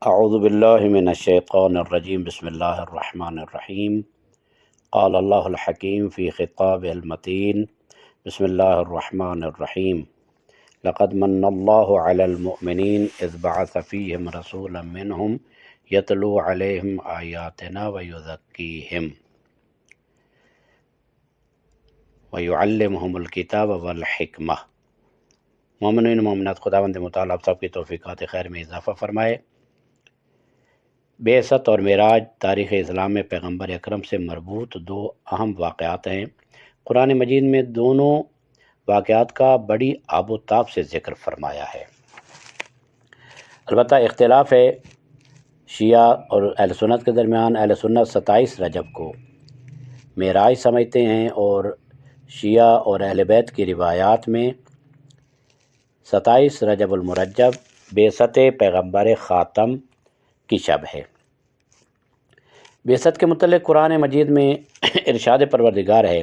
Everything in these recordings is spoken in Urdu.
اعوذ باللہ من الشیطان الرجیم بسم اللہ الرحمن الرحیم قال اللہ الحکیم فی خطاب المتین بسم اللہ الرحمن الرحیم لقد من اللہ علی المؤمنین اذ بعث فیہم رسولا منہم یتلو علیہم آیاتنا ویزکیہم ویعلمہم الکتاب والحکمہ۔ مومنین مومنات، خداوند متعال آپ سب کی توفیقات خیر میں اضافہ فرمائے۔ بعثت اور معراج تاریخ اسلام میں پیغمبر اکرم سے مربوط دو اہم واقعات ہیں۔ قرآن مجید میں دونوں واقعات کا بڑی آب و تاب سے ذکر فرمایا ہے۔ البتہ اختلاف ہے شیعہ اور اہل سنت کے درمیان۔ اہل سنت 27 رجب کو معراج سمجھتے ہیں، اور شیعہ اور اہل بیت کی روایات میں 27 رجب المرجب بعثت پیغمبر خاتم کی شب ہے۔ بعثت کے متعلق قرآن مجید میں ارشاد پروردگار ہے،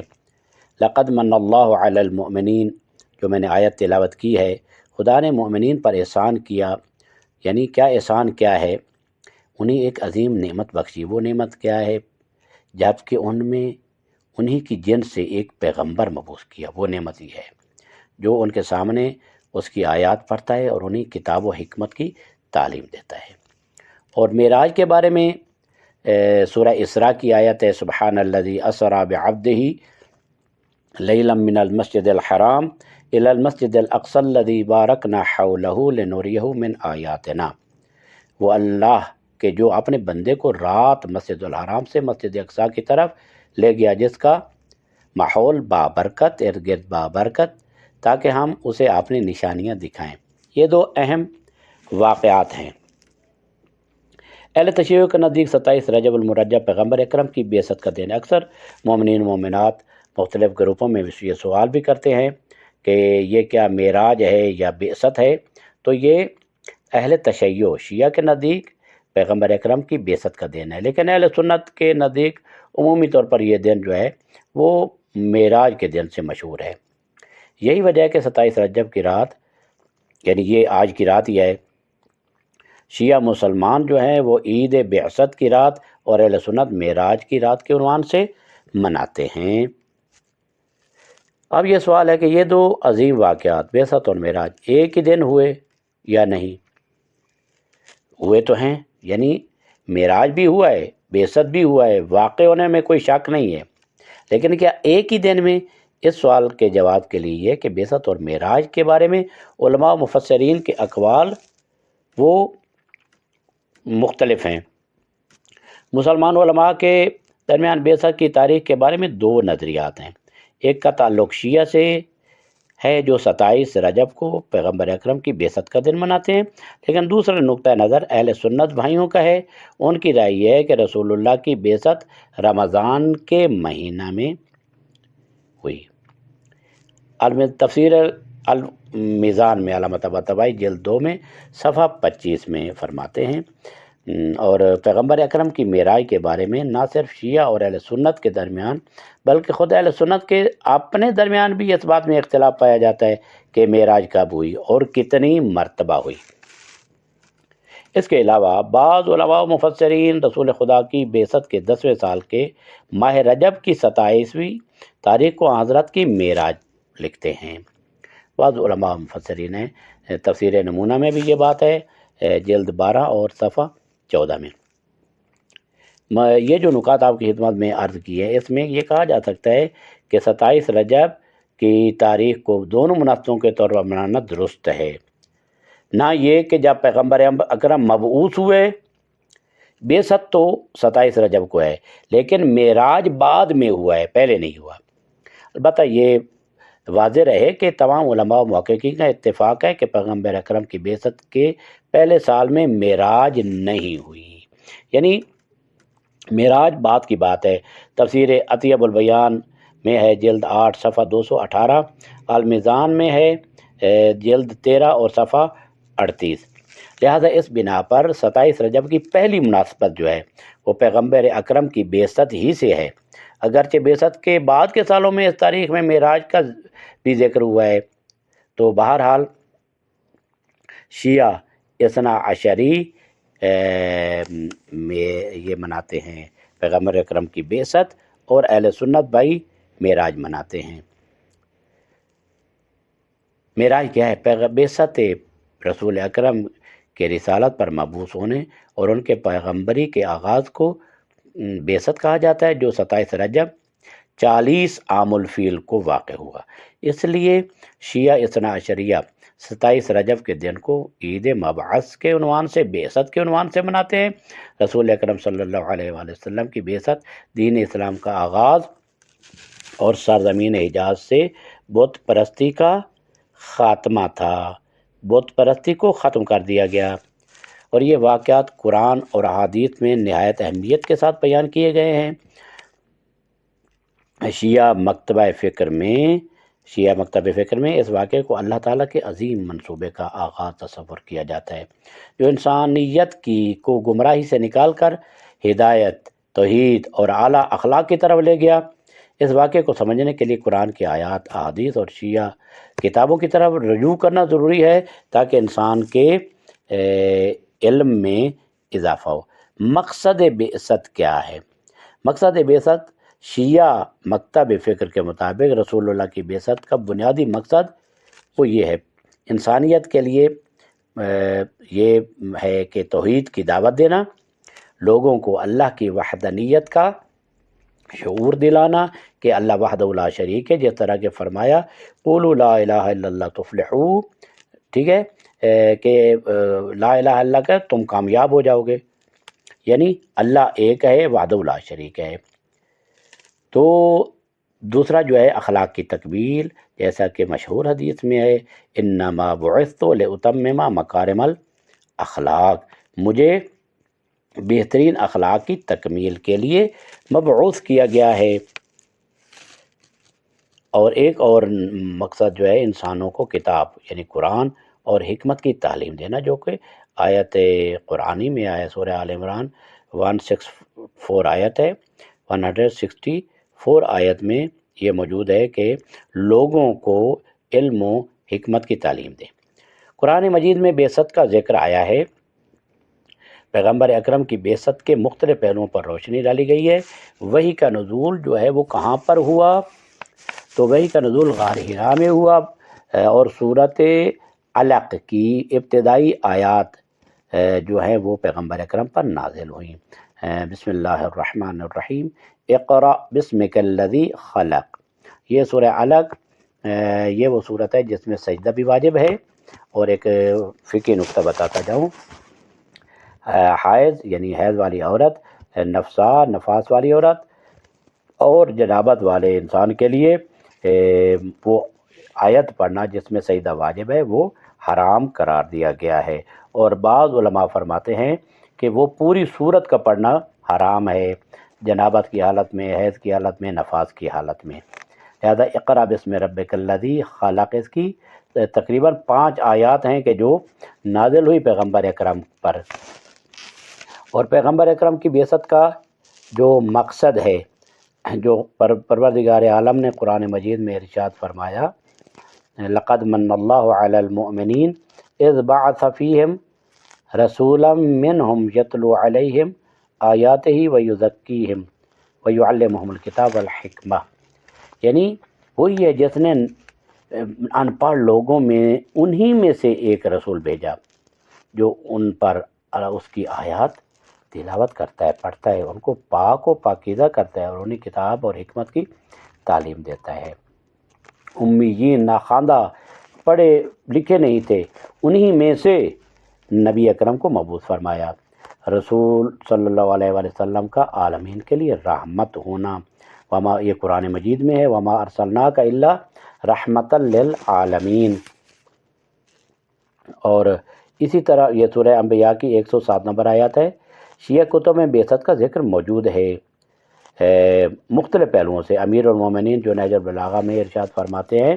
لقد من اللہ علی المؤمنین، جو میں نے آیت تلاوت کی ہے، خدا نے مومنین پر احسان کیا۔ یعنی کیا احسان کیا ہے؟ انہیں ایک عظیم نعمت بخشی۔ وہ نعمت کیا ہے؟ جب کہ ان میں انہی کی جنس سے ایک پیغمبر مبعوث کیا۔ وہ نعمت ہی ہے جو ان کے سامنے اس کی آیات پڑھتا ہے اور انہیں کتاب و حکمت کی تعلیم دیتا ہے۔ اور معراج کے بارے میں سورہ اسراء کی آیت ہے، سبحان الذی اسری بعبدہ لیلا من المسجد الحرام الی المسجد الاقصی الذی بارکنا حولہ لنریہ من آیاتنا۔ وہ اللہ کہ جو اپنے بندے کو رات مسجد الحرام سے مسجد اقصی کی طرف لے گیا، جس کا ماحول بابرکت، ارد گرد بابرکت، تاکہ ہم اسے اپنی نشانیاں دکھائیں۔ یہ دو اہم واقعات ہیں۔ اہل تشیع کے نزدیک 27 رجب المرجب پیغمبر اکرم کی بعثت کا دن ہے۔ اکثر مومنین مومنات مختلف گروپوں میں یہ سوال بھی کرتے ہیں کہ یہ کیا معراج ہے یا بعثت ہے؟ تو یہ اہل تشیع شیعہ کے نزدیک پیغمبر اکرم کی بعثت کا دن ہے، لیکن اہل سنت کے نزدیک عمومی طور پر یہ دن جو ہے وہ معراج کے دن سے مشہور ہے۔ یہی وجہ ہے کہ 27 رجب کی رات، یعنی یہ آج کی رات ہی ہے، شیعہ مسلمان جو ہیں وہ عید بعثت کی رات اور اہل سنت معراج کی رات کے عنوان سے مناتے ہیں۔ اب یہ سوال ہے کہ یہ دو عظیم واقعات بعثت اور معراج ایک ہی دن ہوئے یا نہیں؟ ہوئے تو ہیں، یعنی معراج بھی ہوا ہے، بعثت بھی ہوا ہے، واقع ہونے میں کوئی شک نہیں ہے، لیکن کیا ایک ہی دن میں؟ اس سوال کے جواب کے لیے یہ کہ بعثت اور معراج کے بارے میں علماء و مفسرین کے اقوال وہ مختلف ہیں۔ مسلمان علماء کے درمیان بعثت کی تاریخ کے بارے میں دو نظریات ہیں۔ ایک کا تعلق شیعہ سے ہے جو 27 رجب کو پیغمبر اکرم کی بعثت کا دن مناتے ہیں، لیکن دوسرا نقطہ نظر اہل سنت بھائیوں کا ہے۔ ان کی رائے یہ ہے کہ رسول اللہ کی بعثت رمضان کے مہینہ میں ہوئی۔ تفسیر المیزان میں علامہ طباطبائی جلد 2 میں صفحہ 25 میں فرماتے ہیں، اور پیغمبر اکرم کی معراج کے بارے میں نہ صرف شیعہ اور اہل سنت کے درمیان بلکہ خود اہل سنت کے اپنے درمیان بھی اس بات میں اختلاف پایا جاتا ہے کہ معراج کب ہوئی اور کتنی مرتبہ ہوئی۔ اس کے علاوہ بعض علماء و مفسرین رسول خدا کی بعثت کے 10ویں سال کے ماہ رجب کی 27ویں تاریخ کو حضرت کی معراج لکھتے ہیں۔ بعض علماء و مفسرین ہیں، تفسیر نمونہ میں بھی یہ بات ہے، جلد 12 اور صفحہ 14 میں۔ یہ جو نکات آپ کی خدمت میں عرض کی ہے، اس میں یہ کہا جا سکتا ہے کہ 27 رجب کی تاریخ کو دونوں مناسبتوں کے طور پر منانا درست ہے۔ نہ یہ کہ جب پیغمبر اکرم مبعوث ہوئے، بعثت تو 27 رجب کو ہے، لیکن معراج بعد میں ہوا ہے، پہلے نہیں ہوا۔ البتہ یہ واضح رہے کہ تمام علماء و محققین کا اتفاق ہے کہ پیغمبر اکرم کی بعثت کے پہلے سال میں معراج نہیں ہوئی، یعنی معراج بعد کی بات ہے۔ تفسیر اطیب البیان میں ہے جلد 8 صفحہ 218، المیزان میں ہے جلد 13 اور صفحہ 38۔ لہذا اس بنا پر 27 رجب کی پہلی مناسبت جو ہے وہ پیغمبر اکرم کی بعثت ہی سے ہے، اگرچہ بعثت کے بعد کے سالوں میں اس تاریخ میں معراج کا بھی ذکر ہوا ہے۔ تو بہرحال شیعہ اثنا عشری یہ مناتے ہیں پیغمبر اکرم کی بعثت، اور اہل سنت بھائی معراج مناتے ہیں۔ معراج کیا ہے؟ بعثت رسول اکرم کے رسالت پر مبعوث ہونے اور ان کے پیغمبری کے آغاز کو بعثت کہا جاتا ہے، جو 27 رجب 40 عام الفیل کو واقع ہوا۔ اس لیے شیعہ اثنا عشریہ 27 رجب کے دن کو عید مبعث کے عنوان سے، بعثت کے عنوان سے مناتے ہیں۔ رسول اکرم صلی اللہ علیہ وآلہ وسلم کی بعثت دین اسلام کا آغاز اور سرزمین حجاز سے بت پرستی کا خاتمہ تھا۔ بت پرستی کو ختم کر دیا گیا، اور یہ واقعات قرآن اور احادیث میں نہایت اہمیت کے ساتھ بیان کیے گئے ہیں۔ شیعہ مکتبہ فکر میں اس واقعے کو اللہ تعالیٰ کے عظیم منصوبے کا آغاز تصور کیا جاتا ہے، جو انسانیت کو گمراہی سے نکال کر ہدایت، توحید اور اعلیٰ اخلاق کی طرف لے گیا۔ اس واقعے کو سمجھنے کے لیے قرآن کی آیات، احادیث اور شیعہ کتابوں کی طرف رجوع کرنا ضروری ہے، تاکہ انسان کے علم میں اضافہ ہو۔ مقصد بعثت کیا ہے؟ مقصد بعثت شیعہ مکتب فکر کے مطابق رسول اللہ کی بعثت کا بنیادی مقصد وہ یہ ہے، انسانیت کے لیے یہ ہے کہ توحید کی دعوت دینا، لوگوں کو اللہ کی وحدانیت کا شعور دلانا کہ اللہ وحدہ لا شریک ہے، جس طرح کہ فرمایا قولوا لا الہ الا اللہ تفلحوا، ٹھیک ہے، کہ لا الہ الا اللہ کا تم کامیاب ہو جاؤ گے، یعنی اللہ ایک ہے، وحدہ لا شریک ہے۔ تو دوسرا جو ہے اخلاق کی تکمیل، جیسا کہ مشہور حدیث میں ہے انما بعثت لاتمم مکارم الاخلاق، مجھے بہترین اخلاق کی تکمیل کے لیے مبعوث کیا گیا ہے۔ اور ایک اور مقصد جو ہے انسانوں کو کتاب یعنی قرآن اور حکمت کی تعلیم دینا، جو کہ آیت قرآنی میں آیا سورہ آل عمران 164 آیت ہے، 164 آیت میں یہ موجود ہے کہ لوگوں کو علم و حکمت کی تعلیم دیں۔ قرآن مجید میں بعثت کا ذکر آیا ہے، پیغمبر اکرم کی بعثت کے مختلف پہلوؤں پر روشنی ڈالی گئی ہے۔ وحی کا نزول جو ہے وہ کہاں پر ہوا؟ تو وحی کا نزول غار حرا میں ہوا، اور سورۃ علق کی ابتدائی آیات جو ہیں وہ پیغمبر اکرم پر نازل ہوئیں۔ بسم اللہ الرحمن الرحیم، اقرأ بسمک الذی خلق۔ یہ سورہ علق یہ وہ صورت ہے جس میں سجدہ بھی واجب ہے۔ اور ایک فقہی نقطہ بتاتا جاؤں، حائض یعنی حیض والی عورت، نفاس والی عورت اور جنابت والے انسان کے لیے وہ آیت پڑھنا جس میں سجدہ واجب ہے وہ حرام قرار دیا گیا ہے، اور بعض علماء فرماتے ہیں کہ وہ پوری سورت کا پڑھنا حرام ہے، جنابت کی حالت میں، حیض کی حالت میں، نفاس کی حالت میں۔ لہذا اقرأ بسم ربک الذی خلق، اس کی تقریباً 5 آیات ہیں کہ جو نازل ہوئی پیغمبر اکرم پر۔ اور پیغمبر اکرم کی بعثت کا جو مقصد ہے، جو پروردگار عالم نے قرآن مجید میں ارشاد فرمایا، لقد من اللہ علی المؤمنین اذ بعث فیہم رسولا منہم یتلو علیہم آیاتہ ویزکیہم ویعلمہم الکتاب والحکمہ، یعنی وہی ہے جس نے ان پڑھ لوگوں میں انہی میں سے ایک رسول بھیجا جو ان پر اس کی آیات تلاوت کرتا ہے، پڑھتا ہے، ان کو پاک و پاکیزہ کرتا ہے اور انہیں کتاب اور حکمت کی تعلیم دیتا ہے۔ امیین، ناخواندہ، پڑھے لکھے نہیں تھے، انہی میں سے نبی اکرم کو مبعوث فرمایا۔ رسول صلی اللہ علیہ وآلہ وسلم کا عالمین کے لیے رحمت ہونا، یہ قرآن مجید میں ہے، وما ارسلناک الا رحمتا للعالمین۔ اور اسی طرح یہ سورہ انبیاء کی 107 نمبر آیات ہے۔ شیعہ کتب میں بعثت کا ذکر موجود ہے مختلف پہلوؤں سے۔ امیر المومنین جو نہج البلاغہ میں ارشاد فرماتے ہیں،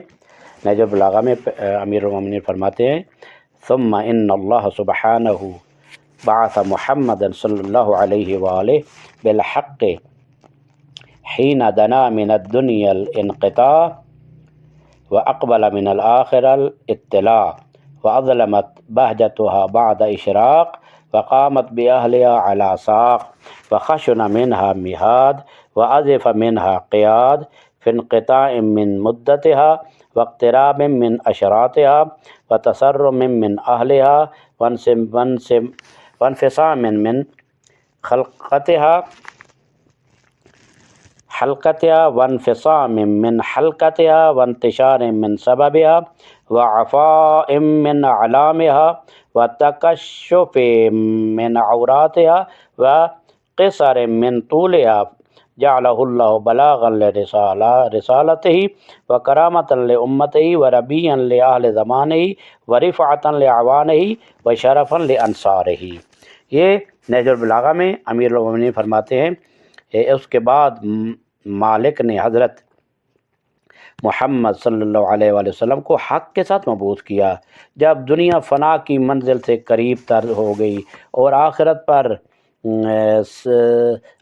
نہج البلاغہ میں امیر المومنین فرماتے ہیں ثم ان اللہ سبحانہ بعث محمد صلی اللہ علیہ وآلہ بالحق حین دنا من الدنیا الانقطاع واقبل من الآخرة الاطلاع واظلمت بہجتها بعد اشراق فقامت بأهلها على ساق وخشن منها مهاد وأزف منها قياد في انقطاع من مدتها واقتراب من أشراطها وتسرم من أهلها وانفصام من حلقتها وانفصام من حلقتها وانتشار من سببها وعفاء من أعلامها وتكشف من عوراتها وقصر من طولها جعله الله بلاغا لرسالته وكرامة لأمته وربيا لأهل زمانه ورفعة لأعوانه وشرفا لأنصاره۔ یہ نہج البلاغہ میں امیر المومنین فرماتے ہیں اس کے بعد مالک نے حضرت محمد صلی اللہ علیہ وآلہ وسلم کو حق کے ساتھ مبعوث کیا۔ جب دنیا فنا کی منزل سے قریب تر ہو گئی اور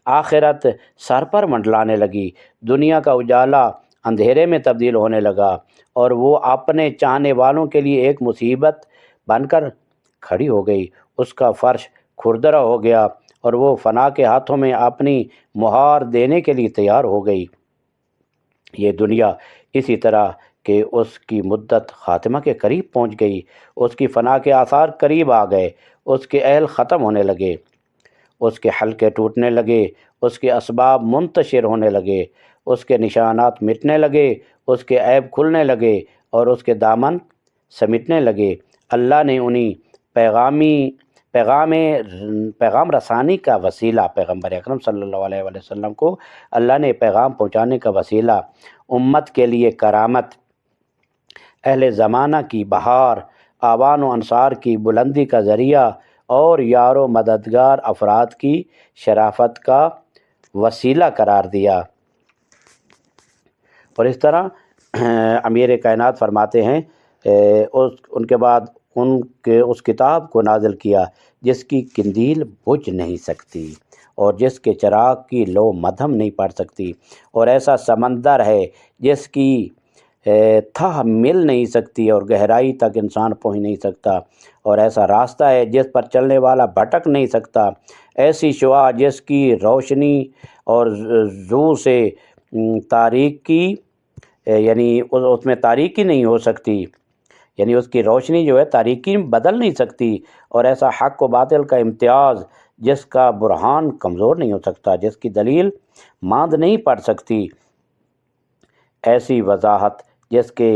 آخرت سر پر منڈلانے لگی، دنیا کا اجالا اندھیرے میں تبدیل ہونے لگا اور وہ اپنے چاہنے والوں کے لیے ایک مصیبت بن کر کھڑی ہو گئی، اس کا فرش کھردرا ہو گیا اور وہ فنا کے ہاتھوں میں اپنی مہار دینے کے لیے تیار ہو گئی۔ یہ دنیا اسی طرح کہ اس کی مدت خاتمہ کے قریب پہنچ گئی، اس کی فنا کے آثار قریب آ گئے، اس کے اہل ختم ہونے لگے، اس کے حلقے ٹوٹنے لگے، اس کے اسباب منتشر ہونے لگے، اس کے نشانات مٹنے لگے، اس کے عیب کھلنے لگے اور اس کے دامن سمیٹنے لگے۔ اللہ نے انہیں پیغام رسانی کا وسیلہ پیغمبر اکرم صلی اللہ علیہ وآلہ وسلم کو اللہ نے پیغام پہنچانے کا وسیلہ، امت کے لیے کرامت، اہل زمانہ کی بہار، آوان و انصار کی بلندی کا ذریعہ اور یار و مددگار افراد کی شرافت کا وسیلہ قرار دیا۔ اور اس طرح امیر کائنات فرماتے ہیں ان کے بعد اس کتاب کو نازل کیا جس کی قندیل بجھ نہیں سکتی اور جس کے چراغ کی لو مدھم نہیں پڑ سکتی، اور ایسا سمندر ہے جس کی تھہ مل نہیں سکتی اور گہرائی تک انسان پہنچ نہیں سکتا، اور ایسا راستہ ہے جس پر چلنے والا بھٹک نہیں سکتا، ایسی شعاع جس کی روشنی اور زو سے تاریکی یعنی اس میں تاریکی نہیں ہو سکتی، یعنی اس کی روشنی جو ہے تاریکی بدل نہیں سکتی، اور ایسا حق و باطل کا امتیاز جس کا برہان کمزور نہیں ہو سکتا، جس کی دلیل ماند نہیں پڑ سکتی، ایسی وضاحت جس کے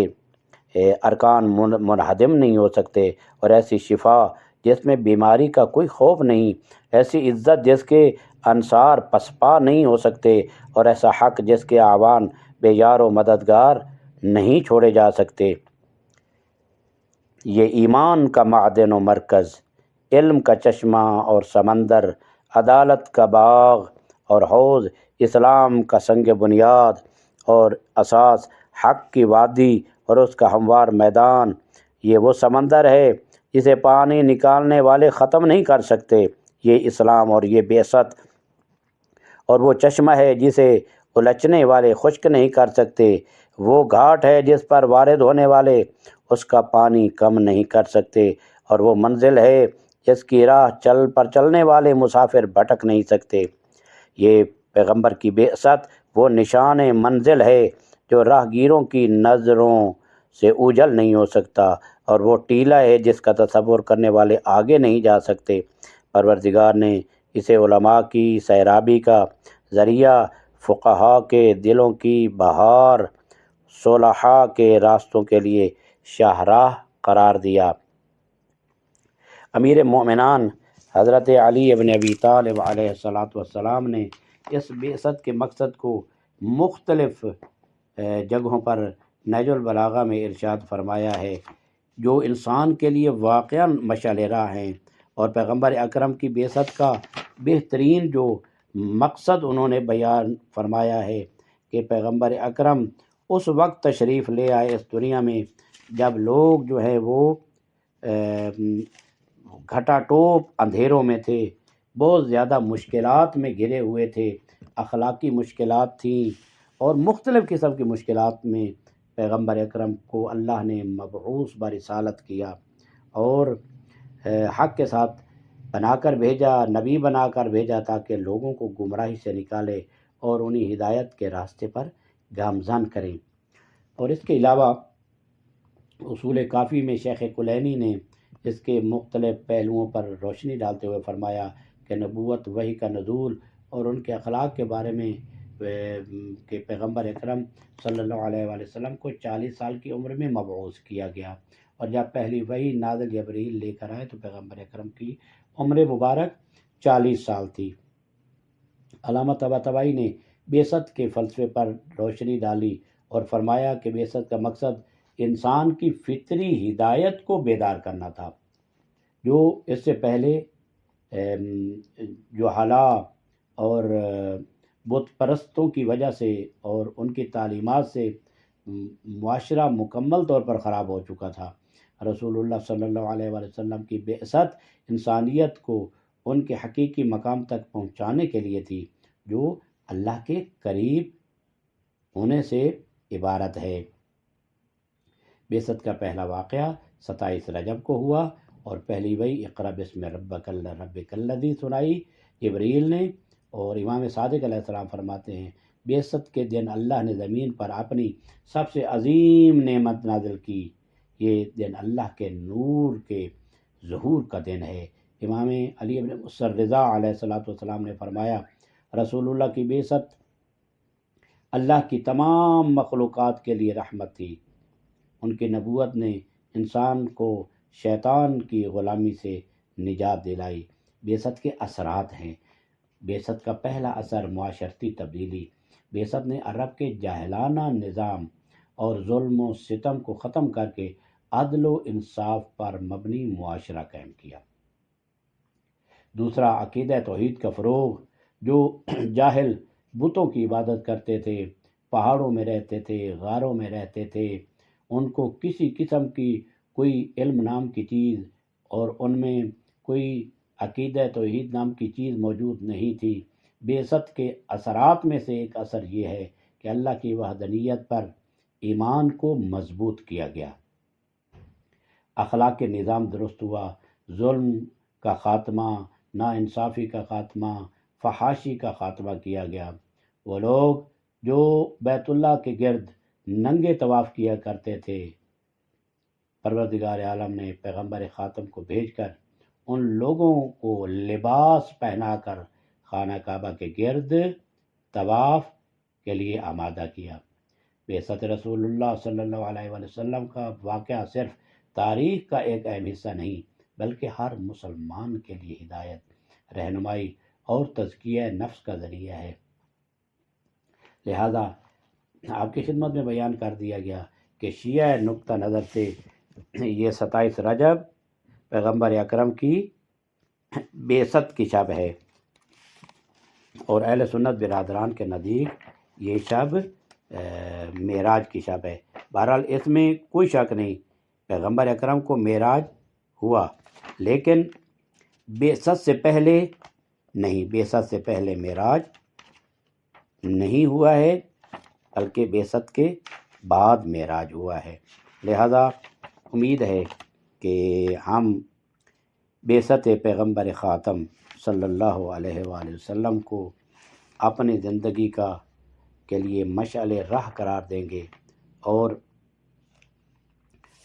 ارکان منہدم نہیں ہو سکتے، اور ایسی شفا جس میں بیماری کا کوئی خوف نہیں، ایسی عزت جس کے انصار پسپا نہیں ہو سکتے، اور ایسا حق جس کے اعوان بے یار و مددگار نہیں چھوڑے جا سکتے۔ یہ ایمان کا معدن و مرکز، علم کا چشمہ اور سمندر، عدالت کا باغ اور حوض، اسلام کا سنگ بنیاد اور اساس، حق کی وادی اور اس کا ہموار میدان، یہ وہ سمندر ہے جسے پانی نکالنے والے ختم نہیں کر سکتے، یہ اسلام اور یہ بعثت، اور وہ چشمہ ہے جسے الچنے والے خشک نہیں کر سکتے، وہ گھاٹ ہے جس پر وارد ہونے والے اس کا پانی کم نہیں کر سکتے، اور وہ منزل ہے جس کی راہ چلنے والے مسافر بھٹک نہیں سکتے۔ یہ پیغمبر کی بعثت وہ نشان منزل ہے جو راہ گیروں کی نظروں سے اوجھل نہیں ہو سکتا، اور وہ ٹیلہ ہے جس کا تصور کرنے والے آگے نہیں جا سکتے۔ پروردگار نے اسے علماء کی سیرابی کا ذریعہ، فقہا کے دلوں کی بہار، صلحاء کے راستوں کے لیے شاہراہ قرار دیا۔ امیر مومنان حضرت علی بن ابی طالب علیہ السلام نے اس بعثت کے مقصد کو مختلف جگہوں پر نہج البلاغہ میں ارشاد فرمایا ہے، جو انسان کے لیے واقعاً مشعل راہ ہیں، اور پیغمبر اکرم کی بعثت کا بہترین جو مقصد انہوں نے بیان فرمایا ہے کہ پیغمبر اکرم اس وقت تشریف لے آئے اس دنیا میں جب لوگ جو ہے وہ گھٹا ٹوپ اندھیروں میں تھے، بہت زیادہ مشکلات میں گھرے ہوئے تھے، اخلاقی مشکلات تھیں اور مختلف قسم کی مشکلات میں پیغمبر اکرم کو اللہ نے مبعوث برسالت کیا اور حق کے ساتھ بنا کر بھیجا، نبی بنا کر بھیجا تاکہ لوگوں کو گمراہی سے نکالے اور انہیں ہدایت کے راستے پر گامزن کریں۔ اور اس کے علاوہ اصول کافی میں شیخ کلینی نے اس کے مختلف پہلوؤں پر روشنی ڈالتے ہوئے فرمایا کہ نبوت، وحی کا نزول اور ان کے اخلاق کے بارے میں کہ پیغمبر اکرم صلی اللہ علیہ وآلہ وسلم کو 40 سال کی عمر میں مبعوث کیا گیا، اور جب پہلی وحی نازل جبرائیل لے کر آئے تو پیغمبر اکرم کی عمر مبارک 40 سال تھی۔ علامہ طباطبائی نے بعثت کے فلسفے پر روشنی ڈالی اور فرمایا کہ بعثت کا مقصد انسان کی فطری ہدایت کو بیدار کرنا تھا، جو اس سے پہلے جہلا اور بت پرستوں کی وجہ سے اور ان کی تعلیمات سے معاشرہ مکمل طور پر خراب ہو چکا تھا۔ رسول اللہ صلی اللہ علیہ وآلہ وسلم کی بعثت انسانیت کو ان کے حقیقی مقام تک پہنچانے کے لیے تھی، جو اللہ کے قریب ہونے سے عبارت ہے۔ بعثت کا پہلا واقعہ 27 رجب کو ہوا اور پہلی وحی اقرأ بسم ربک الذی سنائی جبرائیل نے، اور امام صادق علیہ السلام فرماتے ہیں بعثت کے دن اللہ نے زمین پر اپنی سب سے عظیم نعمت نازل کی، یہ دن اللہ کے نور کے ظہور کا دن ہے۔ امام علی بن مصر رضا علیہ السلام نے فرمایا رسول اللہ کی بعثت اللہ کی تمام مخلوقات کے لیے رحمت تھی، ان کی نبوت نے انسان کو شیطان کی غلامی سے نجات دلائی۔ بعثت کے اثرات ہیں۔ بعثت کا پہلا اثر معاشرتی تبدیلی۔ بعثت نے عرب کے جاہلانہ نظام اور ظلم و ستم کو ختم کر کے عدل و انصاف پر مبنی معاشرہ قائم کیا۔ دوسرا، عقیدہ توحید کا فروغ۔ جو جاہل بتوں کی عبادت کرتے تھے، پہاڑوں میں رہتے تھے، غاروں میں رہتے تھے، ان کو کسی قسم کی کوئی علم نام کی چیز اور ان میں کوئی عقیدہ توحید نام کی چیز موجود نہیں تھی۔ بعثت کے اثرات میں سے ایک اثر یہ ہے کہ اللہ کی وحدانیت پر ایمان کو مضبوط کیا گیا، اخلاق کے نظام درست ہوا، ظلم کا خاتمہ، ناانصافی کا خاتمہ، فحاشی کا خاتمہ کیا گیا۔ وہ لوگ جو بیت اللہ کے گرد ننگے طواف کیا کرتے تھے، پروردگار عالم نے پیغمبر خاتم کو بھیج کر ان لوگوں کو لباس پہنا کر خانہ کعبہ کے گرد طواف کے لیے آمادہ کیا۔ بعثت رسول اللہ صلی اللہ علیہ وآلہ وسلم کا واقعہ صرف تاریخ کا ایک اہم حصہ نہیں، بلکہ ہر مسلمان کے لیے ہدایت، رہنمائی اور تزکیہ نفس کا ذریعہ ہے۔ لہذا آپ کی خدمت میں بیان کر دیا گیا کہ شیعہ نقطہ نظر سے یہ 27 رجب پیغمبر اکرم کی بعثت کی شب ہے، اور اہل سنت برادران کے نزدیک یہ شب معراج کی شب ہے۔ بہرحال اس میں کوئی شک نہیں، پیغمبر اکرم کو معراج ہوا، لیکن بعثت سے پہلے نہیں، بعثت سے پہلے معراج نہیں ہوا ہے، بلکہ بعثت کے بعد معراج ہوا ہے۔ لہذا امید ہے کہ ہم بعثت پیغمبر خاتم صلی اللہ علیہ وآلہ وسلم کو اپنی زندگی کے لیے مشعل راہ قرار دیں گے، اور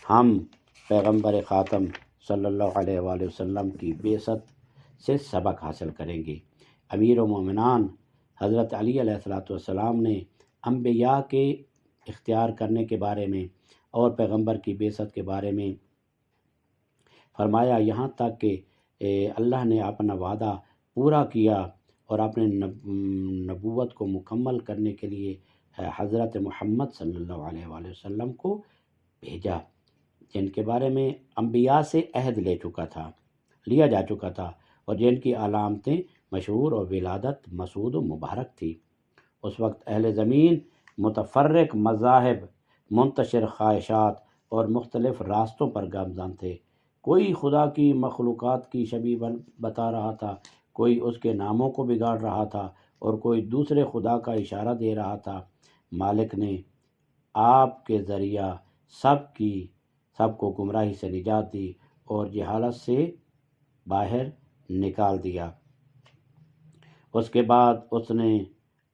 ہم پیغمبر خاتم صلی اللہ علیہ وآلہ وسلم کی بعثت سے سبق حاصل کریں گے۔ امیر المومنان حضرت علی علیہ السلام نے انبیاء کے اختیار کرنے کے بارے میں اور پیغمبر کی بعثت کے بارے میں فرمایا، یہاں تک کہ اللہ نے اپنا وعدہ پورا کیا اور اپنے نبوت کو مکمل کرنے کے لیے حضرت محمد صلی اللہ علیہ وآلہ وسلم کو بھیجا، جن کے بارے میں انبیاء سے عہد لیا جا چکا تھا اور جن کی علامتیں مشہور اور ولادت مسعود و مبارک تھی۔ اس وقت اہل زمین متفرق مذاہب، منتشر خواہشات اور مختلف راستوں پر گامزن تھے۔ کوئی خدا کی مخلوقات کی شبیہ بتا رہا تھا، کوئی اس کے ناموں کو بگاڑ رہا تھا اور کوئی دوسرے خدا کا اشارہ دے رہا تھا۔ مالک نے آپ کے ذریعہ سب کو گمراہی سے نجات دی اور جہالت سے باہر نکال دیا۔ اس کے بعد اس نے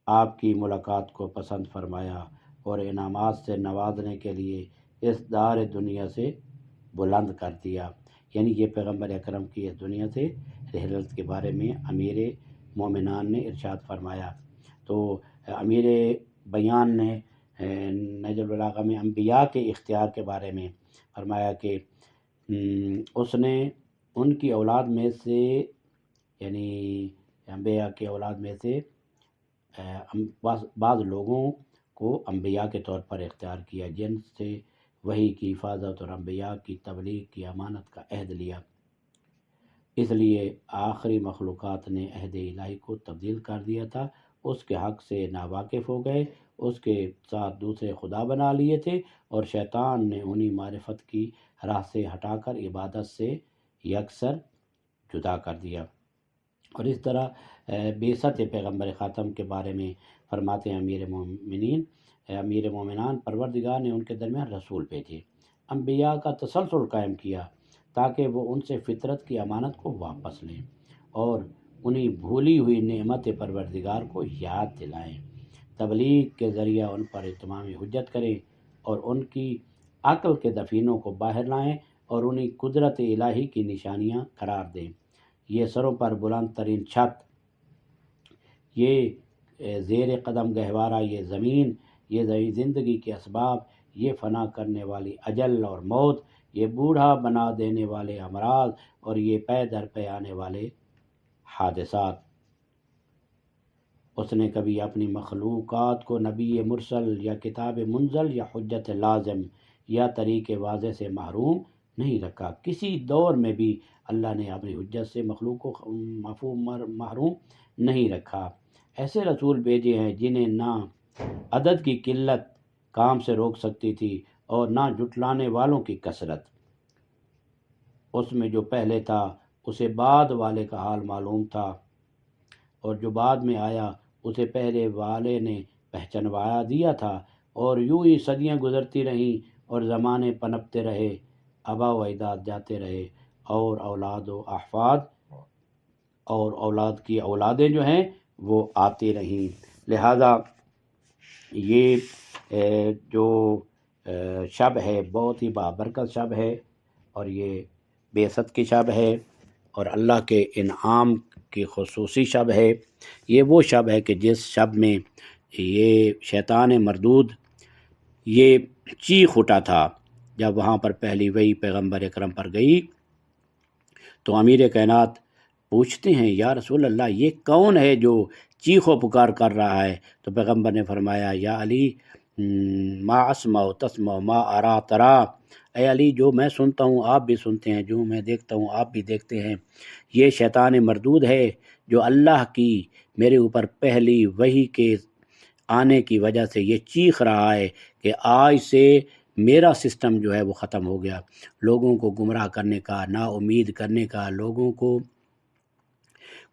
آپ کی ملاقات کو پسند فرمایا اور انعامات سے نوازنے کے لیے اس دار دنیا سے بلند کر دیا۔ یعنی یہ پیغمبر اکرم کی اس دنیا سے رحلت کے بارے میں امیر مومنان نے ارشاد فرمایا۔ تو امیر بیان نے نہج البلاغہ میں انبیاء کے اختیار کے بارے میں فرمایا کہ اس نے ان کی اولاد میں سے، یعنی انبیاء کی اولاد میں سے بعض لوگوں کو انبیاء کے طور پر اختیار کیا، جن سے وحی کی حفاظت اور انبیاء کی تبلیغ کی امانت کا عہد لیا۔ اس لیے آخری مخلوقات نے عہد الہی کو تبدیل کر دیا تھا، اس کے حق سے ناواقف ہو گئے، اس کے ساتھ دوسرے خدا بنا لیے تھے، اور شیطان نے انہیں معرفت کی راہ سے ہٹا کر عبادت سے یکسر جدا کر دیا۔ اور اس طرح بعثت پیغمبر خاتم کے بارے میں فرماتے ہیں امیر مومنان، پروردگار نے ان کے درمیان رسول بھیجے، انبیاء کا تسلسل قائم کیا تاکہ وہ ان سے فطرت کی امانت کو واپس لیں اور انہیں بھولی ہوئی نعمت پروردگار کو یاد دلائیں، تبلیغ کے ذریعہ ان پر اتمام حجت کریں اور ان کی عقل کے دفینوں کو باہر لائیں اور انہیں قدرت الہی کی نشانیاں قرار دیں۔ یہ سروں پر بلند ترین چھت، یہ زیر قدم گہوارہ، یہ زمین، یہ زندگی کے اسباب، یہ فنا کرنے والی اجل اور موت، یہ بوڑھا بنا دینے والے امراض اور یہ پے در پے آنے والے حادثات۔ اس نے کبھی اپنی مخلوقات کو نبی مرسل یا کتاب منزل یا حجت لازم یا طریق واضح سے محروم نہیں رکھا۔ کسی دور میں بھی اللہ نے اپنی حجت سے مخلوق کو محروم نہیں رکھا۔ ایسے رسول بھیجے ہیں جنہیں نہ عدد کی قلت کام سے روک سکتی تھی اور نہ جھٹلانے والوں کی کثرت۔ اس میں جو پہلے تھا اسے بعد والے کا حال معلوم تھا، اور جو بعد میں آیا اسے پہلے والے نے پہچنوا دیا تھا، اور یوں ہی صدیاں گزرتی رہیں اور زمانے پنپتے رہے، آبا و اجداد جاتے رہے، اور اولاد و احفاد اور اولاد کی اولادیں جو ہیں وہ آتی رہیں۔ لہذا یہ جو شب ہے بہت ہی بابرکت شب ہے، اور یہ بعثت کی شب ہے، اور اللہ کے انعام کی خصوصی شب ہے۔ یہ وہ شب ہے کہ جس شب میں یہ شیطان مردود یہ چیخ اٹھا تھا جب وہاں پر پہلی وحی پیغمبر اکرم پر گئی، تو امیر کائنات پوچھتے ہیں یا رسول اللہ یہ کون ہے جو چیخ و پکار کر رہا ہے؟ تو پیغمبر نے فرمایا یا علی ما اسمع تسمع ما ارا ترا، اے علی جو میں سنتا ہوں آپ بھی سنتے ہیں، جو میں دیکھتا ہوں آپ بھی دیکھتے ہیں۔ یہ شیطان مردود ہے جو اللہ کی میرے اوپر پہلی وحی کے آنے کی وجہ سے یہ چیخ رہا ہے کہ آج سے میرا سسٹم جو ہے وہ ختم ہو گیا، لوگوں کو گمراہ کرنے کا، نا امید کرنے کا، لوگوں کو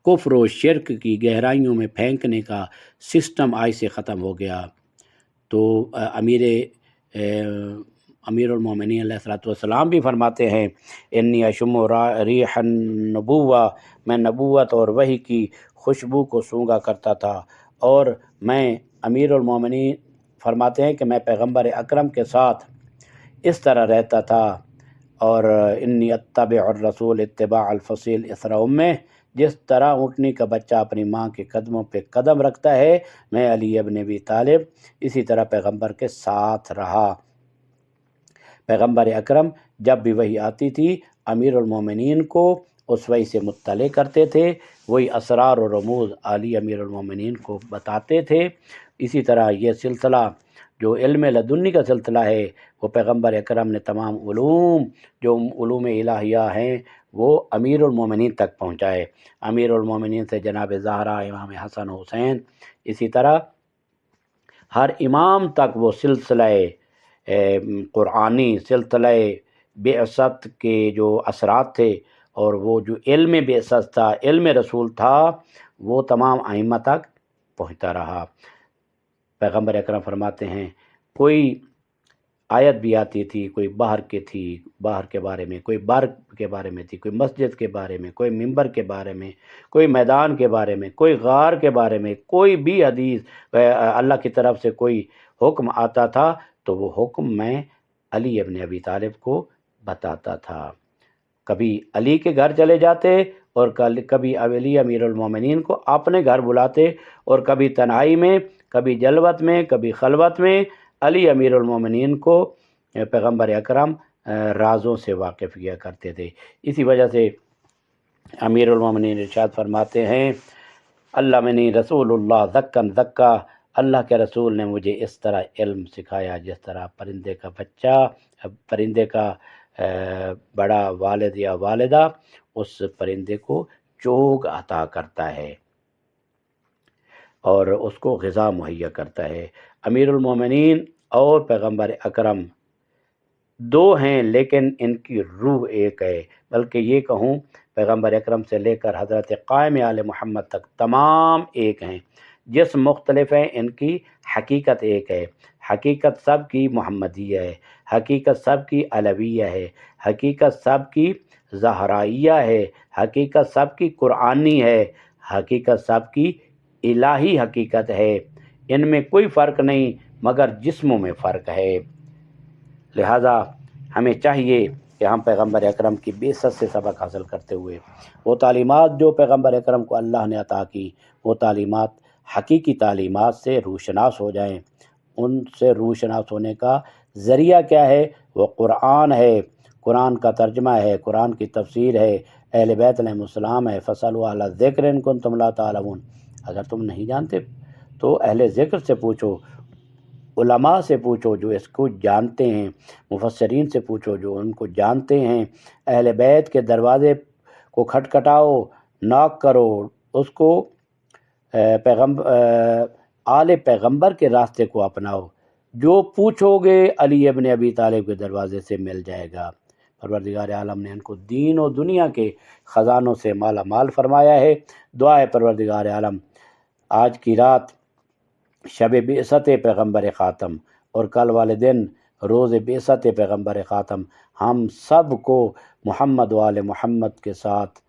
کفر و شرک کی گہرائیوں میں پھینکنے کا سسٹم آج سے ختم ہو گیا۔ تو امیر المومنین علیہ الصلوۃ والسلام بھی فرماتے ہیں انی اشم ریح النبوہ، میں نبوت اور وحی کی خوشبو کو سونگا کرتا تھا، اور میں امیر المومنین فرماتے ہیں کہ میں پیغمبر اکرم کے ساتھ اس طرح رہتا تھا، اور انی اتبع الرسول اتباع الفصیل اثر امہ، جس طرح اونٹنی کا بچہ اپنی ماں کے قدموں پہ قدم رکھتا ہے، میں علی ابن ابی طالب اسی طرح پیغمبر کے ساتھ رہا۔ پیغمبر اکرم جب بھی وحی آتی تھی امیر المومنین کو اس وحی سے مطلع کرتے تھے، وہی اسرار و رموز علی امیر المومنین کو بتاتے تھے۔ اسی طرح یہ سلسلہ جو علم لدنی کا سلسلہ ہے وہ پیغمبر اکرم نے تمام علوم جو علوم الہیہ ہیں وہ امیر المومنین تک پہنچائے، امیر المومنین سے جناب زہرا، امام حسن و حسین، اسی طرح ہر امام تک وہ سلسلہ قرآنی، سلسلہ بعثت کے جو اثرات تھے اور وہ جو علم بعثت تھا، علم رسول تھا، وہ تمام ائمہ تک پہنچتا رہا۔ پیغمبر اکرم فرماتے ہیں کوئی آیت بھی آتی تھی، کوئی باہر کی تھی، باہر کے بارے میں، کوئی بار کے بارے میں تھی، کوئی مسجد کے بارے میں، کوئی ممبر کے بارے میں، کوئی میدان کے بارے میں، کوئی غار کے بارے میں، کوئی بھی حدیث اللہ کی طرف سے کوئی حکم آتا تھا تو وہ حکم میں علی ابن ابی طالب کو بتاتا تھا۔ کبھی علی کے گھر چلے جاتے اور کبھی علی امیر المومنین کو اپنے گھر بلاتے، اور کبھی تنہائی میں، کبھی جلوت میں، کبھی خلوت میں علی امیر المومنین کو پیغمبر اکرم رازوں سے واقف کیا کرتے تھے۔ اسی وجہ سے امیر المومنین ارشاد فرماتے ہیں، علمنی رسول اللہ ذکاً ذکا، اللہ کے رسول نے مجھے اس طرح علم سکھایا جس طرح پرندے کا بچہ، پرندے کا بڑا والد یا والدہ اس پرندے کو چوگ عطا کرتا ہے اور اس کو غذا مہیا کرتا ہے۔ امیر المومنین اور پیغمبر اکرم دو ہیں لیکن ان کی روح ایک ہے، بلکہ یہ کہوں پیغمبر اکرم سے لے کر حضرت قائم آل محمد تک تمام ایک ہیں۔ جسم مختلف ہیں، ان کی حقیقت ایک ہے۔ حقیقت سب کی محمدیہ ہے، حقیقت سب کی علویہ ہے، حقیقت سب کی زہرائیہ ہے، حقیقت سب کی قرآنی ہے، حقیقت سب کی الہی حقیقت ہے۔ ان میں کوئی فرق نہیں مگر جسموں میں فرق ہے۔ لہذا ہمیں چاہیے کہ ہم پیغمبر اکرم کی بعثت سے سبق حاصل کرتے ہوئے وہ تعلیمات جو پیغمبر اکرم کو اللہ نے عطا کی، وہ تعلیمات حقیقی تعلیمات سے روشناس ہو جائیں۔ ان سے روشناس ہونے کا ذریعہ کیا ہے؟ وہ قرآن ہے، قرآن کا ترجمہ ہے، قرآن کی تفسیر ہے، اہل بیت علیہ السلام ہے۔ فَاسْأَلُوا أَهْلَ الذِّكْرِ إِن كُنتُمْ لَا تَعْلَمُونَ، اگر تم نہیں جانتے تو اہل ذکر سے پوچھو، علماء سے پوچھو جو اس کو جانتے ہیں، مفسرین سے پوچھو جو ان کو جانتے ہیں۔ اہل بیت کے دروازے کو کھٹکھٹاؤ، ناک کرو، اس کو آل پیغمبر کے راستے کو اپناؤ۔ جو پوچھو گے علی ابن ابی طالب کے دروازے سے مل جائے گا۔ پروردگار عالم نے ان کو دین و دنیا کے خزانوں سے مالا مال فرمایا ہے۔ دعا ہے پروردگار عالم آج کی رات شب بعثت پیغمبر خاتم اور کل والے دن روز بعثت پیغمبر خاتم ہم سب کو محمد و آل محمد کے ساتھ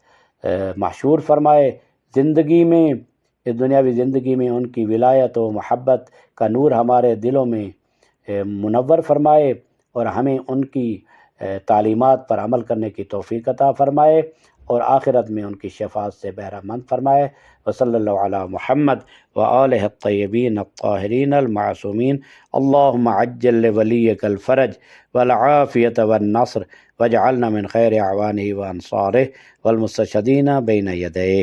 محشور فرمائے۔ زندگی میں، اس دنیاوی زندگی میں ان کی ولایت و محبت کا نور ہمارے دلوں میں منور فرمائے اور ہمیں ان کی تعلیمات پر عمل کرنے کی توفیق عطا فرمائے اور آخرت میں ان کی شفاعت سے بہرہ مند فرمائے۔ وصلی اللہ علی محمد وآلہ الطیبین الطاہرین المعصومین۔ اللہم عجل لولیک الفرج والعافیۃ والنصر واجعلنا من خیر اعوانہ وانصارہ والمستشہدین بین یدیہ۔